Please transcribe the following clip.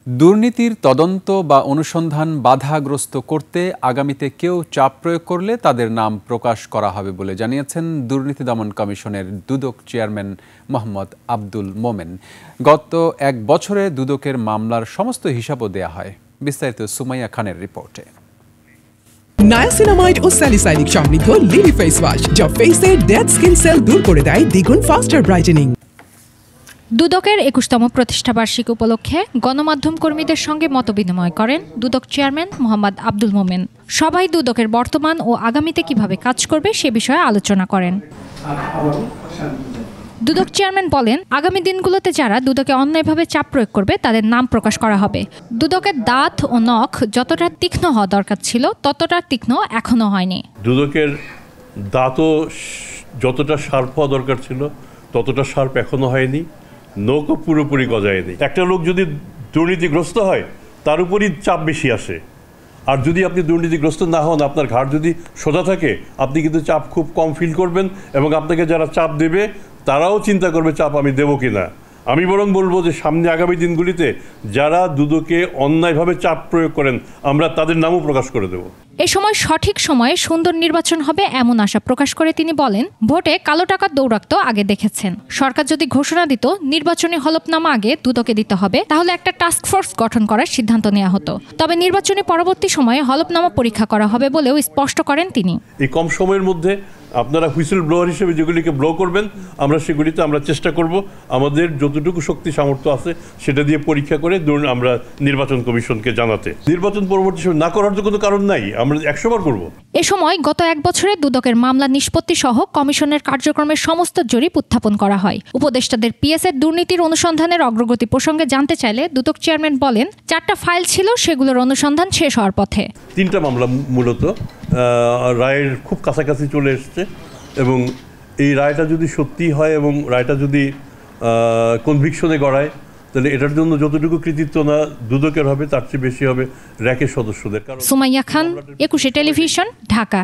দুর্নীতির তদন্ত বা অনুসন্ধান বাধাগ্রস্ত করতে আগামীতে কেউ চাপ প্রয়োগ করলে তাদের নাম প্রকাশ করা হবে বলে জানিয়েছেন দুর্নীতি দমন কমিশনের দুদক চেয়ারম্যান মোহাম্মদ আব্দুল মোমেন। গত এক বছরে দুদকের মামলার সমস্ত হিসাবও দেয়া হয়। বিস্তারিত সুমাইয়া খানের রিপোর্টে। নায়াসিনামাইড ও স্যালিসাইলিক সমৃদ্ধ লিলি ফেস ওয়াশ যা ফেসের ডেড স্কিন সেল দূর করে দেয় দ্বিগুণ ফাস্টার ব্রাইটেনিং। দুদকের ২১তম প্রতিষ্ঠাবার্ষিকী উপলক্ষে গণমাধ্যম কর্মীদের সঙ্গে মতবিনিময় করেন দুদক চেয়ারম্যান মোহাম্মদ আব্দুল মোমেন। সবাই দুদকের বর্তমান ও আগামীতে কিভাবে কাজ করবে সে বিষয়ে আলোচনা করেন। দুদক চেয়ারম্যান বলেন, আগামী দিনগুলোতে যারা দুদকে অন্যায়ভাবে চাপ প্রয়োগ করবে তাদের নাম প্রকাশ করা হবে। দুদকের দাঁত ও নখ যতটা তীক্ষ্ণ হওয়া দরকার ছিল ততটা তীক্ষ্ণ এখনো হয়নি। দুদকের দাঁতও যতটা শার্প হওয়া দরকার ছিল ততটা শার্প এখনো হয়নি, নখও পুরোপুরি গজায়নি। একটা লোক যদি দুর্নীতিগ্রস্ত হয় তার উপরই চাপ বেশি আসে, আর যদি আপনি দুর্নীতিগ্রস্ত না হন, আপনার ঘাড় যদি সোজা থাকে, আপনি কিন্তু চাপ খুব কম ফিল করবেন এবং আপনাকে যারা চাপ দেবে তারাও চিন্তা করবে চাপ আমি দেবো কিনা। আমি বরং বলবো যে সামনে আগামী দিনগুলিতে যারা দুদকে অন্যায়ভাবে চাপ প্রয়োগ করেন আমরা তাদের নামও প্রকাশ করে দেব। এ সময় সঠিক সময়ে সুন্দর নির্বাচন হবে এমন আশা প্রকাশ করে তিনি বলেন, ভোটে কালো টাকার দৌরাত্ম্য আগে দেখেছেন। সরকার যদি ঘোষণা দিত নির্বাচনী হলফনামা আগে দুদকে দিতে হবে, তাহলে একটা টাস্ক ফোর্স গঠন করার সিদ্ধান্ত নেওয়া হতো। তবে নির্বাচনী পরবর্তী সময়ে হলফনামা পরীক্ষা করা হবে বলেও স্পষ্ট করেন তিনি। এই কম সময়ের মধ্যে আপনারা হুইসেল ব্লোয়ার হিসেবে যেগুলিকে ব্লো করবেন আমরা সেগুলিতে আমরা চেষ্টা করব আমাদের যতটুকু শক্তি সামর্থ্য আছে সেটা দিয়ে পরীক্ষা করে আমরা নির্বাচন কমিশনকে জানাতে। নির্বাচন পরবর্তী সময় না করার তো কোনো কারণ নাই, আমরা 100 বার করব। এ সময় গত এক বছরে দুদকের মামলা নিষ্পত্তি সহ কমিশনের কার্যক্রমের সমস্ত জরিপ উত্থাপন করা হয়। উপদেষ্টাদের পিএসের দুর্নীতির অনুসন্ধানের অগ্রগতি প্রসঙ্গে জানতে চাইলে দুদক চেয়ারম্যান বলেন, 4টা ফাইল ছিল, সেগুলোর অনুসন্ধান শেষ হওয়ার পথে। 3টা মামলা মূলত রায়ের খুব কাছাকাছি চলে এসছে এবং এই রায়টা যদি সত্যি হয় এবং রায়টা যদি কনভিকশনে গড়ায় তাহলে এটার জন্য যতটুকু কৃতিত্ব না দুদকের হবে তার চেয়ে বেশি হবে র্যাকের সদস্যদের। সুমাইয়া খান, 21 টেলিভিশন, ঢাকা।